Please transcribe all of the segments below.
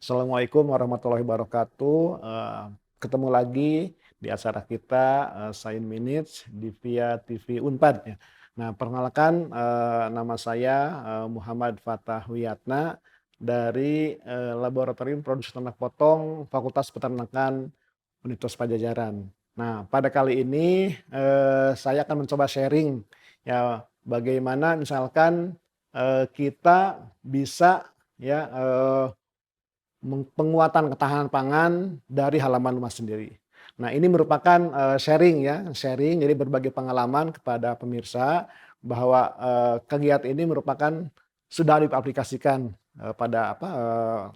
Assalamualaikum warahmatullahi wabarakatuh. Ketemu lagi di acara kita, Science Minutes di via TV Unpad ya. Nah, perkenalkan, nama saya, Muhammad Fatah Wiyatna dari, Laboratorium Produksi Ternak Potong Fakultas Peternakan Universitas Padjadjaran. Nah, pada kali ini, saya akan mencoba sharing ya, bagaimana misalkan, kita bisa ya, penguatan ketahanan pangan dari halaman rumah sendiri. Nah, ini merupakan, sharing ya, sharing jadi berbagi pengalaman kepada pemirsa bahwa, kegiatan ini merupakan sudah diaplikasikan, pada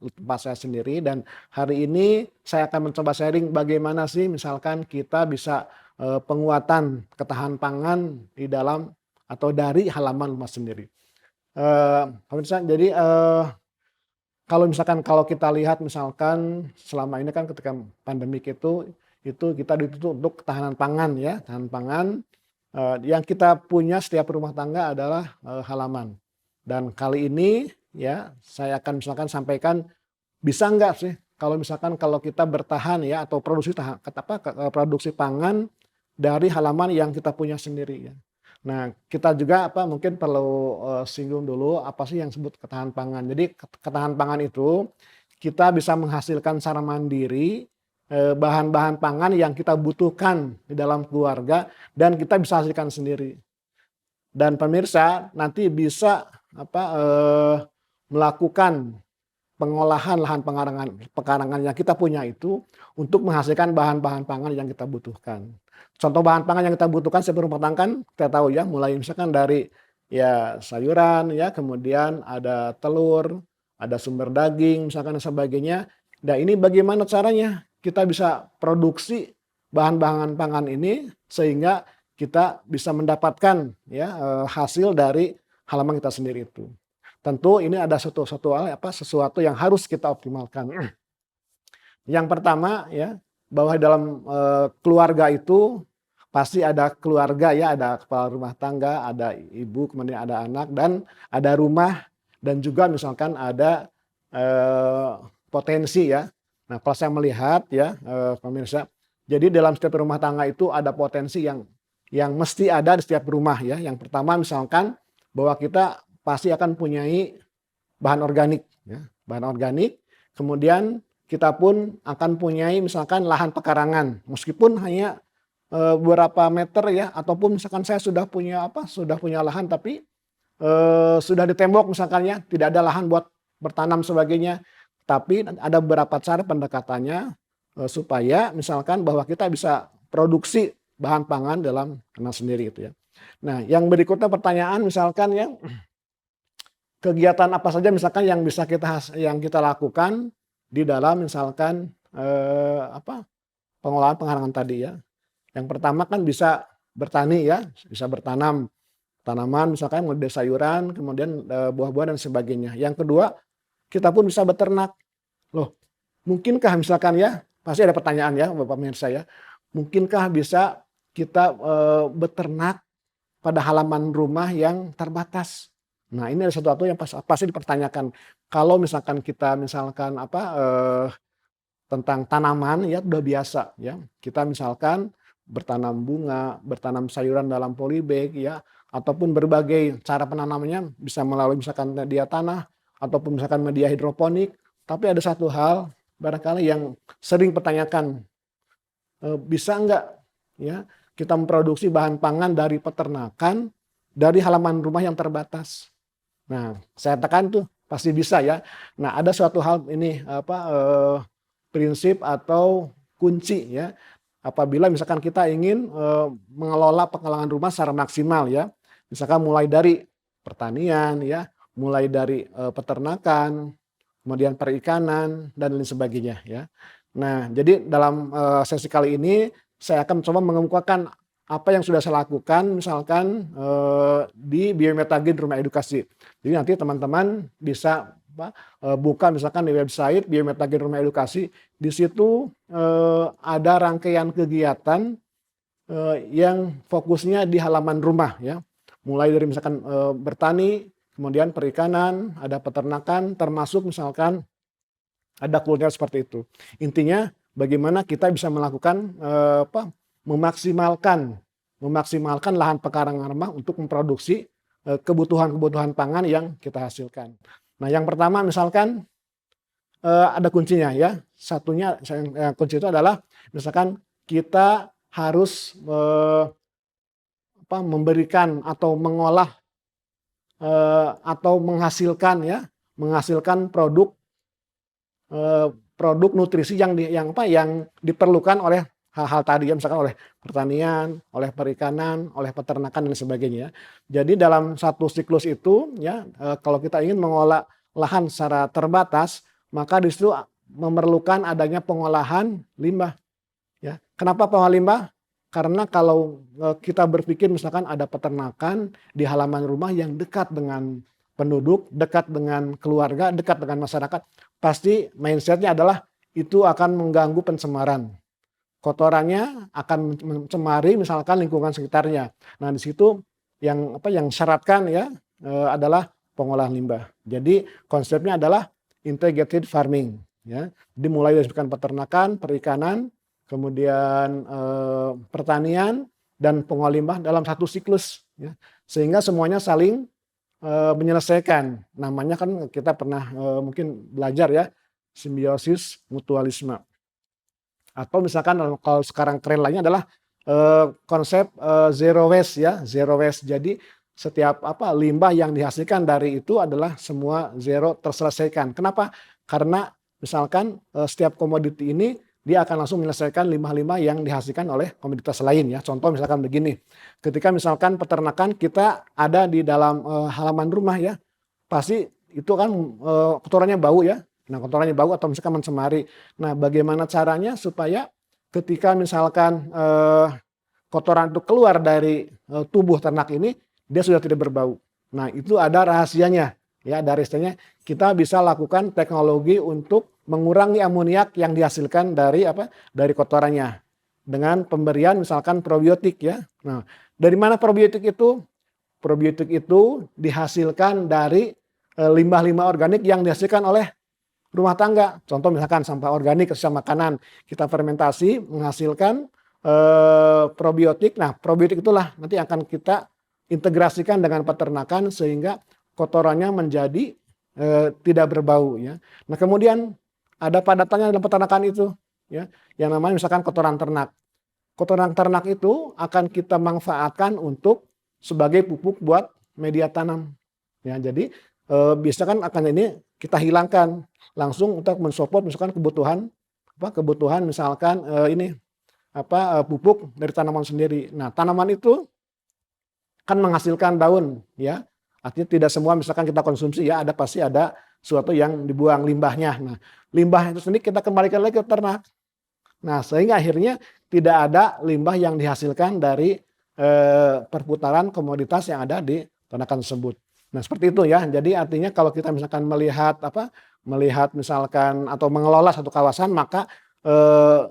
tempat saya sendiri dan hari ini saya akan mencoba sharing bagaimana sih misalkan kita bisa, penguatan ketahanan pangan di dalam atau dari halaman rumah sendiri. Pemirsa jadi, kalau kita lihat misalkan selama ini kan ketika pandemik itu kita dituntut untuk ketahanan pangan ya, ketahanan pangan, yang kita punya setiap rumah tangga adalah, halaman. Dan kali ini ya, saya akan misalkan sampaikan, bisa nggak sih kalau kita bertahan ya atau produksi pangan dari halaman yang kita punya sendiri ya. Nah, kita juga mungkin perlu, singgung dulu apa sih yang disebut ketahanan pangan. Jadi ketahanan pangan itu, kita bisa menghasilkan secara mandiri, bahan-bahan pangan yang kita butuhkan di dalam keluarga dan kita bisa hasilkan sendiri. Dan pemirsa nanti bisa melakukan pengolahan lahan pekarangan yang kita punya itu untuk menghasilkan bahan-bahan pangan yang kita butuhkan. Contoh bahan pangan yang kita butuhkan sebagai rumah tangga kan kita tahu ya, mulai misalkan dari ya sayuran ya, kemudian ada telur, ada sumber daging misalkan dan sebagainya. Nah, ini bagaimana caranya kita bisa produksi bahan-bahan pangan ini sehingga kita bisa mendapatkan ya, hasil dari halaman kita sendiri itu. Tentu ini ada sesuatu yang harus kita optimalkan. Yang pertama ya, bahwa dalam, keluarga itu pasti ada keluarga ya, ada kepala rumah tangga, ada ibu, kemudian ada anak, dan ada rumah, dan juga misalkan ada, eee, potensi ya. Nah, kalau saya melihat ya, pemirsa, jadi dalam setiap rumah tangga itu ada potensi yang mesti ada di setiap rumah ya. Yang pertama misalkan bahwa kita pasti akan punyai bahan organik ya, bahan organik, kemudian kita pun akan punyai misalkan lahan pekarangan, meskipun hanya, beberapa meter ya, ataupun misalkan saya sudah punya lahan tapi, sudah ditembok misalkan ya, tidak ada lahan buat bertanam sebagainya, tapi ada beberapa cara pendekatannya, supaya misalkan bahwa kita bisa produksi bahan pangan dalam tanah sendiri itu ya. Nah, yang berikutnya pertanyaan misalkan ya, kegiatan apa saja misalkan yang kita lakukan di dalam misalkan, pengolahan pekarangan tadi ya. Yang pertama kan bisa bertani ya, bisa bertanam tanaman misalkan mulai dari sayuran, kemudian, buah-buahan dan sebagainya. Yang kedua, kita pun bisa beternak. Loh, mungkinkah misalkan ya, pasti ada pertanyaan ya Bapak pemirsa ya, mungkinkah bisa kita, beternak pada halaman rumah yang terbatas? Nah, ini ada sesuatu yang pasti dipertanyakan. Kalau misalkan kita tentang tanaman ya udah biasa ya. Kita misalkan bertanam bunga, bertanam sayuran dalam polybag ya, ataupun berbagai cara penanamannya bisa melalui misalkan media tanah ataupun misalkan media hidroponik. Tapi ada satu hal barangkali yang sering pertanyakan, bisa nggak ya kita memproduksi bahan pangan dari peternakan dari halaman rumah yang terbatas? Nah, saya tekan tuh pasti bisa ya. Nah, ada suatu hal ini prinsip atau kunci ya, apabila misalkan kita ingin, mengelola pengolahan rumah secara maksimal ya. Misalkan mulai dari pertanian ya, mulai dari, peternakan, kemudian perikanan dan lain sebagainya ya. Nah, jadi dalam, sesi kali ini saya akan coba mengemukakan apa yang sudah saya lakukan misalkan, di Biometagin Rumah Edukasi. Jadi nanti teman-teman bisa buka misalkan di website Biometagin Rumah Edukasi, di situ, ada rangkaian kegiatan, yang fokusnya di halaman rumah ya. Mulai dari misalkan, bertani, kemudian perikanan, ada peternakan, termasuk misalkan Ada kultur seperti itu. Intinya bagaimana kita bisa melakukan, memaksimalkan memaksimalkan lahan pekarangan rumah untuk memproduksi, kebutuhan-kebutuhan pangan yang kita hasilkan. Nah, yang pertama misalkan, ada kuncinya ya, satunya kunci itu adalah misalkan kita harus, memberikan atau mengolah, atau menghasilkan produk nutrisi yang diperlukan oleh hal-hal tadi ya, misalkan oleh pertanian, oleh perikanan, oleh peternakan dan sebagainya. Jadi dalam satu siklus itu ya, kalau kita ingin mengolah lahan secara terbatas, maka di situ memerlukan adanya pengolahan limbah ya. Kenapa pengolahan limbah? Karena kalau, kita berpikir misalkan ada peternakan di halaman rumah yang dekat dengan penduduk, dekat dengan keluarga, dekat dengan masyarakat, pasti mindset-nya adalah itu akan mengganggu pencemaran. Kotorannya akan mencemari misalkan lingkungan sekitarnya. Nah, di situ yang syaratkan ya, adalah pengolahan limbah. Jadi konsepnya adalah integrated farming ya. Dimulai dari peternakan, perikanan, kemudian, pertanian dan pengolahan limbah dalam satu siklus ya. Sehingga semuanya saling, menyelesaikan. Namanya kan kita pernah, mungkin belajar ya, simbiosis mutualisme. Atau misalkan kalau sekarang keren lainnya adalah, konsep, zero waste ya, zero waste. Jadi setiap limbah yang dihasilkan dari itu adalah semua zero terselesaikan. Kenapa? Karena misalkan, setiap komoditi ini dia akan langsung menyelesaikan limbah-limbah yang dihasilkan oleh komoditas lain ya. Contoh misalkan begini, ketika misalkan peternakan kita ada di dalam, halaman rumah ya, pasti itu kan, kotorannya bau ya. Nah, kotorannya bau atau misalkan mencemari. Nah, bagaimana caranya supaya ketika misalkan, kotoran itu keluar dari, tubuh ternak ini, dia sudah tidak berbau. Nah, itu ada rahasianya, ya, dari istilahnya kita bisa lakukan teknologi untuk mengurangi amoniak yang dihasilkan dari kotorannya, dengan pemberian misalkan probiotik ya. Nah, dari mana probiotik itu? Probiotik itu dihasilkan dari, limbah-limbah organik yang dihasilkan oleh rumah tangga. Contoh misalkan sampah organik, sisa makanan, kita fermentasi menghasilkan, probiotik. Nah, probiotik itulah nanti akan kita integrasikan dengan peternakan sehingga kotorannya menjadi, tidak berbau ya. Nah, kemudian ada padatannya dalam peternakan itu ya, yang namanya misalkan kotoran ternak. Kotoran ternak itu akan kita manfaatkan untuk sebagai pupuk buat media tanam. Ya, jadi, bisa kan akan ini kita hilangkan langsung untuk mensupport misalkan kebutuhan misalkan, pupuk dari tanaman sendiri. Nah, tanaman itu kan menghasilkan daun ya, artinya tidak semua misalkan kita konsumsi ya, pasti ada suatu yang dibuang limbahnya. Nah, limbah itu sendiri kita kembalikan lagi ke ternak. Nah, sehingga akhirnya tidak ada limbah yang dihasilkan dari, perputaran komoditas yang ada di ternakan tersebut. Nah, seperti itu ya. Jadi artinya kalau kita misalkan melihat misalkan atau mengelola satu kawasan, maka,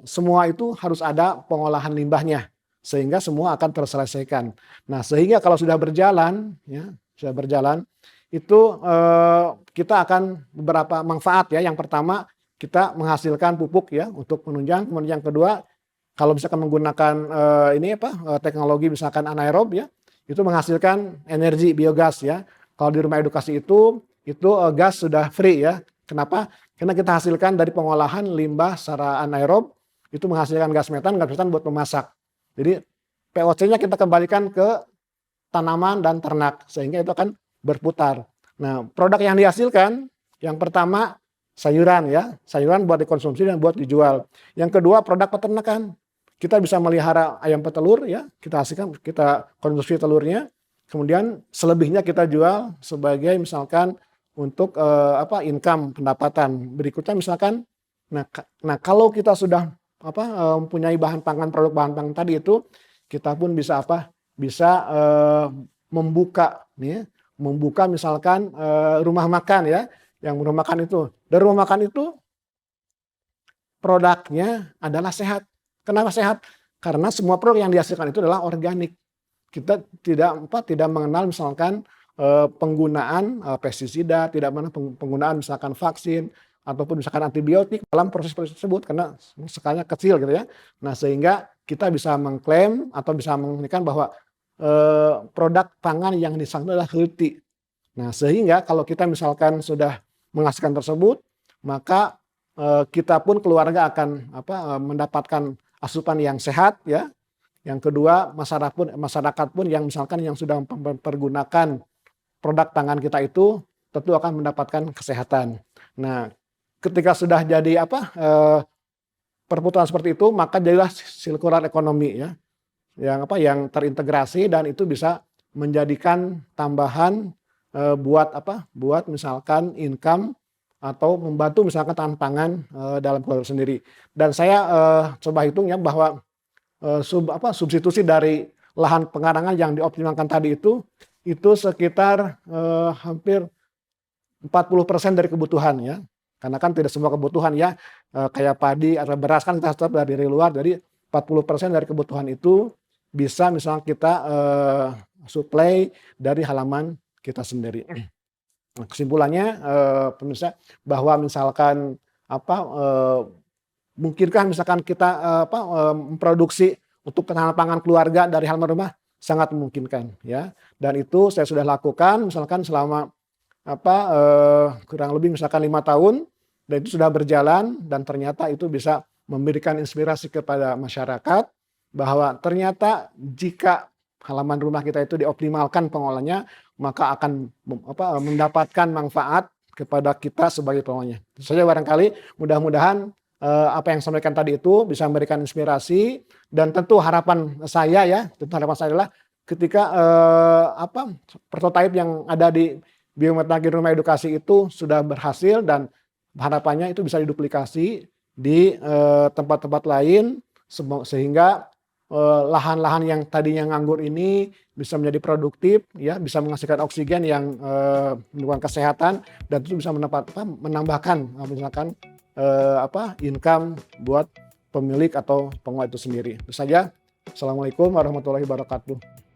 semua itu harus ada pengolahan limbahnya, sehingga semua akan terselesaikan. Nah, sehingga kalau sudah berjalan ya, itu, kita akan beberapa manfaat ya. Yang pertama, kita menghasilkan pupuk ya untuk penunjang. Kemudian yang kedua, kalau misalkan menggunakan, teknologi misalkan anaerob ya, itu menghasilkan energi biogas ya. Kalau di rumah edukasi itu, gas sudah free ya. Kenapa? Karena kita hasilkan dari pengolahan limbah secara anaerob, itu menghasilkan gas metan buat memasak. Jadi VOC-nya kita kembalikan ke tanaman dan ternak, sehingga itu akan berputar. Nah, produk yang dihasilkan, yang pertama sayuran ya, sayuran buat dikonsumsi dan buat dijual. Yang kedua produk peternakan, kita bisa melihara ayam petelur ya, kita konsumsi telurnya. Kemudian selebihnya kita jual sebagai misalkan untuk, income, pendapatan. Berikutnya misalkan, nah kalau kita sudah mempunyai produk bahan pangan tadi itu, kita pun bisa membuka nih ya, membuka misalkan, rumah makan ya, yang rumah makan itu. Dari rumah makan itu produknya adalah sehat. Kenapa sehat? Karena semua produk yang dihasilkan itu adalah organik. Kita tidak mengenal misalkan, penggunaan, pestisida, tidak mengenal penggunaan misalkan vaksin ataupun misalkan antibiotik dalam proses-proses tersebut karena skalanya kecil gitu ya. Nah, sehingga kita bisa mengklaim atau bisa menginginkan bahwa, produk pangan yang di sana adalah healthy. Nah, sehingga kalau kita misalkan sudah menghasilkan tersebut, maka, kita pun keluarga akan mendapatkan asupan yang sehat ya. Yang kedua, masyarakat pun yang misalkan yang sudah mempergunakan produk pangan kita itu tentu akan mendapatkan kesehatan. Nah, ketika sudah jadi perputaran seperti itu, maka jadilah sirkular ekonomi ya, yang terintegrasi dan itu bisa menjadikan tambahan, buat misalkan income atau membantu misalkan tahanan pangan, dalam keluarga sendiri. Dan saya, coba hitung ya bahwa, substitusi dari lahan pengarangan yang dioptimalkan tadi itu sekitar, hampir 40% dari kebutuhan ya. Karena kan tidak semua kebutuhan ya, kayak padi atau beras kan kita tetap dari luar, jadi 40% dari kebutuhan itu bisa misalnya kita, suplai dari halaman kita sendiri. Nah, kesimpulannya, pemirsa, bahwa misalkan mungkinkah misalkan kita, memproduksi untuk ketahanan pangan keluarga dari halaman rumah? Sangat memungkinkan ya, dan itu saya sudah lakukan misalkan selama kurang lebih misalkan 5 tahun, dan itu sudah berjalan dan ternyata itu bisa memberikan inspirasi kepada masyarakat, bahwa ternyata jika halaman rumah kita itu dioptimalkan pengolahnya, maka akan mendapatkan manfaat kepada kita sebagai pengolahnya. Itu saja barangkali, mudah-mudahan, apa yang saya sampaikan tadi itu bisa memberikan inspirasi dan tentu harapan saya adalah ketika, prototipe yang ada di Biometallurgi Rumah Edukasi itu sudah berhasil dan harapannya itu bisa diduplikasi di, tempat-tempat lain sehingga, lahan-lahan yang tadinya nganggur ini bisa menjadi produktif ya, bisa menghasilkan oksigen yang, mendukung kesehatan dan itu bisa menambahkan, misalkan, income buat pemilik atau pengolah itu sendiri. Itu saja. Assalamualaikum warahmatullahi wabarakatuh.